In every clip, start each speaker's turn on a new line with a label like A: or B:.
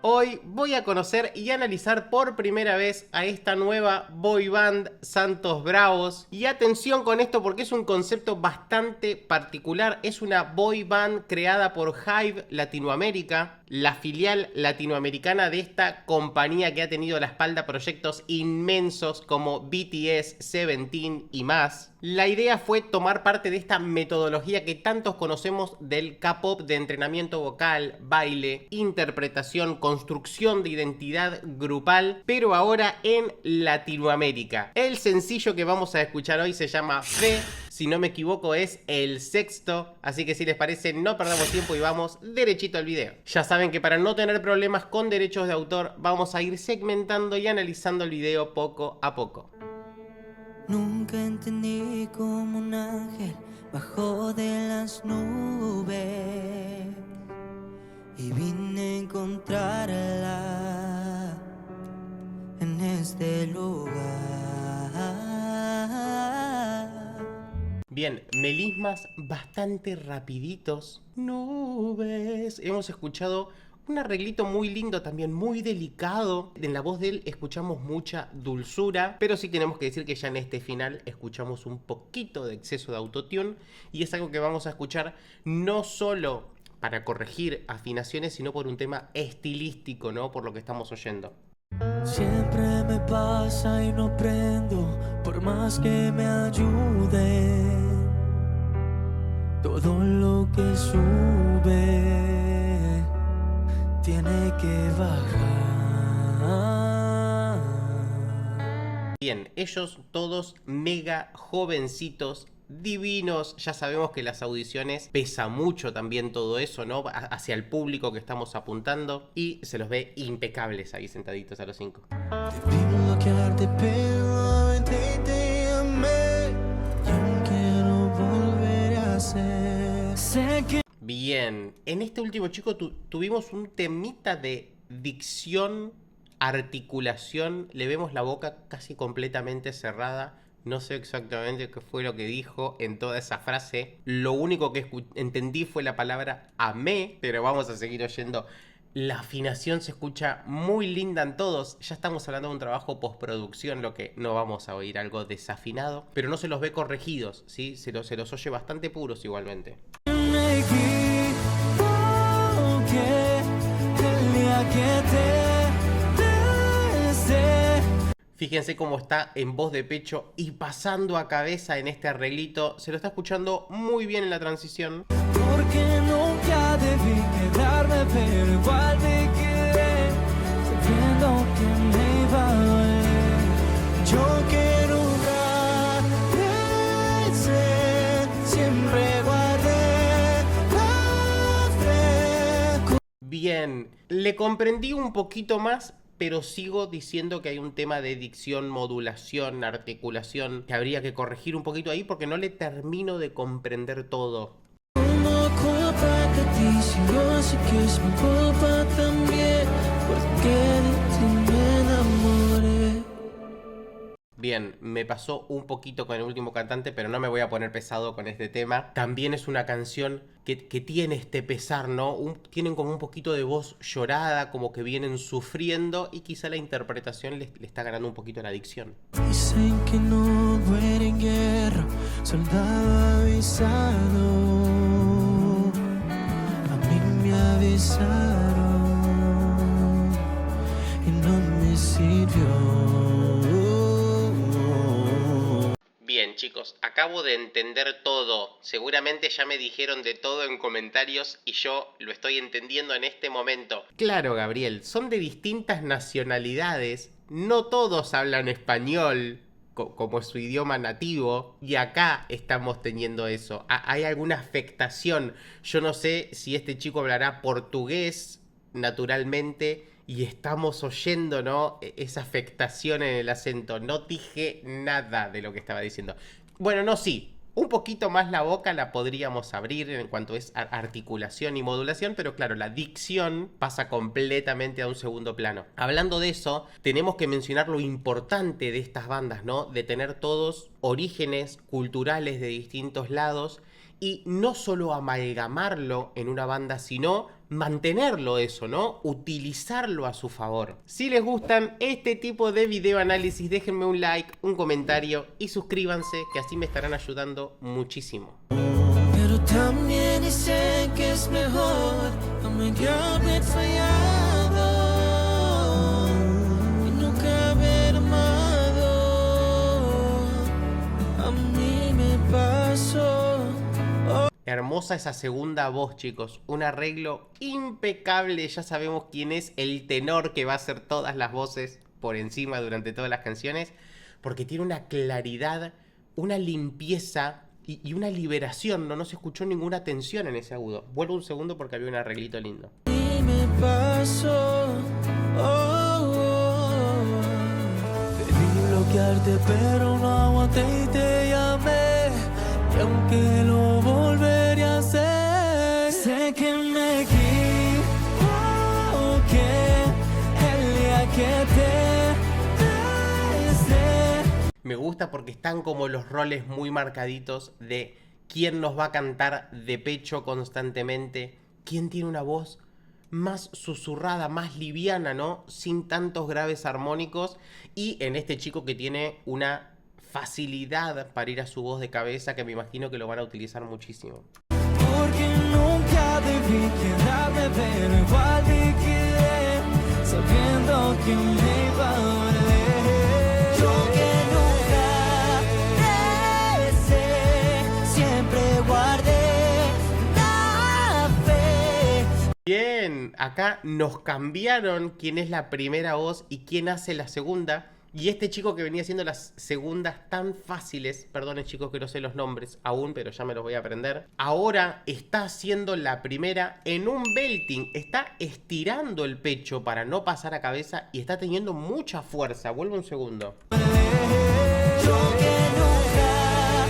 A: Hoy voy a conocer y analizar por primera vez a esta nueva boy band Santos Bravos. Y atención con esto porque es un concepto bastante particular. Es una boy band creada por Hive Latinoamérica, la filial latinoamericana de esta compañía que ha tenido a la espalda proyectos inmensos como BTS, Seventeen y más. La idea fue tomar parte de esta metodología que tantos conocemos del K-pop de entrenamiento vocal, baile, interpretación, construcción de identidad grupal, pero ahora en Latinoamérica. El sencillo que vamos a escuchar hoy se llama Fe. Si no me equivoco es el sexto, así que si les parece no perdamos tiempo y vamos derechito al video. Ya saben que para no tener problemas con derechos de autor vamos a ir segmentando y analizando el video poco a poco.
B: Nunca entendí como un ángel bajó de las nubes y vine a encontrarla en este lugar.
A: Bien, melismas bastante rapiditos. Nubes. Hemos escuchado un arreglito muy lindo también, muy delicado. En la voz de él escuchamos mucha dulzura, pero sí tenemos que decir que ya en este final escuchamos un poquito de exceso de autotune. Y es algo que vamos a escuchar no solo para corregir afinaciones, sino por un tema estilístico, ¿no? Por lo que estamos oyendo.
B: Siempre me pasa y no prendo, por más que me ayude. Todo lo que sube tiene que bajar.
A: Bien, ellos todos mega jovencitos, divinos. Ya sabemos que las audiciones pesa mucho también todo eso, ¿no? Hacia el público que estamos apuntando. Y se los ve impecables ahí sentaditos a los 5.
B: Te vi bloquearte, pero te amé. Yo no quiero volver a ser. Sé que
A: Bien, en este último chico tuvimos un temita de dicción, articulación. Le vemos la boca casi completamente cerrada. No sé exactamente qué fue lo que dijo en toda esa frase. Lo único que entendí fue la palabra amé, pero vamos a seguir oyendo. La afinación se escucha muy linda en todos. Ya estamos hablando de un trabajo postproducción, lo que no vamos a oír algo desafinado. Pero no se los ve corregidos, ¿sí? Se los oye bastante puros igualmente.
B: me equivoqué el día que te besé.
A: Fíjense cómo está en voz de pecho y pasando a cabeza en este arreglito. Se lo está escuchando muy bien en la transición.
B: Porque nunca debí quedarme, pero igual me quedé, sabiendo que me iba a doler. Yo quiero agradecer, siempre guardé la fe.
A: Bien, le comprendí un poquito más, pero sigo diciendo que hay un tema de dicción, modulación, articulación, que habría que corregir un poquito ahí porque no le termino de comprender todo.
B: No culpa de ti, si yo sé que es mi culpa también, porque de ti me enamoré.
A: Bien, me pasó un poquito con el último cantante, pero no me voy a poner pesado con este tema. También es una canción que tiene este pesar, ¿no? Tienen como un poquito de voz llorada, como que vienen sufriendo y quizá la interpretación le está ganando un poquito la dicción.
B: Dicen que no muere en guerra, soldado avisado. A mí me avisaron y no me sirvió.
A: Bien, chicos, acabo de entender todo. Seguramente ya me dijeron de todo en comentarios y yo lo estoy entendiendo en este momento. Claro, Gabriel, son de distintas nacionalidades. No todos hablan español como su idioma nativo. Y acá estamos teniendo eso. Hay alguna afectación. Yo no sé si este chico hablará portugués naturalmente. Y estamos oyendo, ¿no? Esa afectación en el acento. No dije nada de lo que estaba diciendo. Bueno, no, sí. Un poquito más la boca la podríamos abrir en cuanto es articulación y modulación, pero claro, la dicción pasa completamente a un segundo plano. Hablando de eso, tenemos que mencionar lo importante de estas bandas, ¿no? De tener todos orígenes culturales de distintos lados y no solo amalgamarlo en una banda, sino mantenerlo eso, ¿no? Utilizarlo a su favor. Si les gustan este tipo de video análisis, déjenme un like, un comentario y suscríbanse, que así me estarán ayudando muchísimo.
B: Pero también dicen que es mejor haber fallado y nunca haber amado. A mí me pasó.
A: Hermosa esa segunda voz, chicos. Un arreglo impecable. Ya sabemos quién es el tenor que va a hacer todas las voces por encima durante todas las canciones, porque tiene una claridad, una limpieza y una liberación. No se escuchó ninguna tensión en ese agudo. Vuelvo un segundo porque había un arreglito lindo.
B: Y me pasó. Debí bloquearte, pero no aguanté y te llamé. Y aunque lo volvería a hacer, sé que me equivoqué el día que te besé.
A: Me gusta porque están como los roles muy marcaditos de quién nos va a cantar de pecho constantemente, quién tiene una voz más susurrada, más liviana, ¿no? Sin tantos graves armónicos, y en este chico que tiene una facilidad para ir a su voz de cabeza, que me imagino que lo van a utilizar muchísimo.
B: Porque nunca debí quedarme, pero igual me quedé, sabiendo que me iba a doler. Yo que nunca besé, siempre guardé la fe.
A: Bien, acá nos cambiaron quién es la primera voz y quién hace la segunda. Y este chico que venía haciendo las segundas tan fáciles, perdonen chicos que no sé los nombres aún, pero ya me los voy a aprender, ahora está haciendo la primera en un belting, está estirando el pecho para no pasar a cabeza y está teniendo mucha fuerza. Vuelvo un segundo.
B: Yo que nunca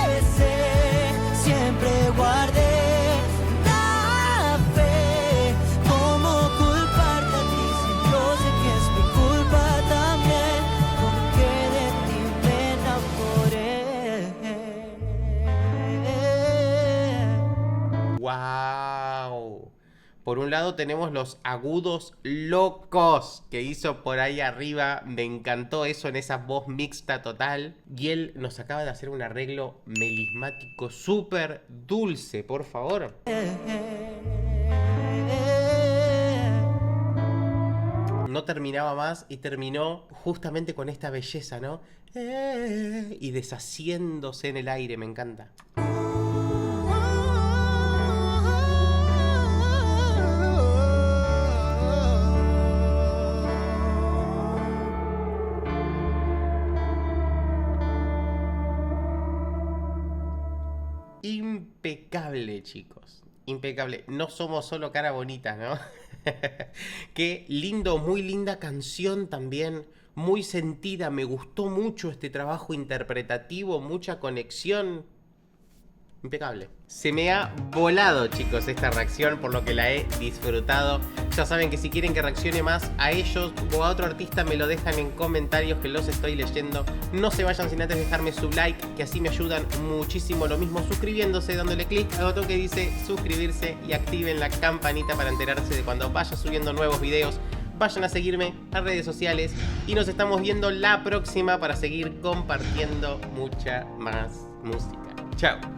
B: besé, siempre guardé la fe. ¿Cómo culparte a ti si yo sé que es mi culpa también? Porque de ti me enamoré.
A: ¡Wow! Por un lado tenemos los agudos locos que hizo por ahí arriba. Me encantó eso en esa voz mixta total. Y él nos acaba de hacer un arreglo melismático súper dulce, por favor. No terminaba más y terminó justamente con esta belleza, ¿no? Y deshaciéndose en el aire, me encanta. Impecable, chicos. Impecable. No somos solo cara bonita, ¿no? Qué lindo, muy linda canción también. Muy sentida. Me gustó mucho este trabajo interpretativo. Mucha conexión. Impecable. Se me ha volado, chicos, esta reacción, por lo que la he disfrutado. Ya saben que si quieren que reaccione más a ellos o a otro artista, me lo dejan en comentarios, que los estoy leyendo. No se vayan sin antes dejarme su like, que así me ayudan muchísimo. Lo mismo suscribiéndose, dándole clic al botón que dice suscribirse y activen la campanita para enterarse de cuando vaya subiendo nuevos videos. Vayan a seguirme a redes sociales y nos estamos viendo la próxima para seguir compartiendo mucha más música. Chao.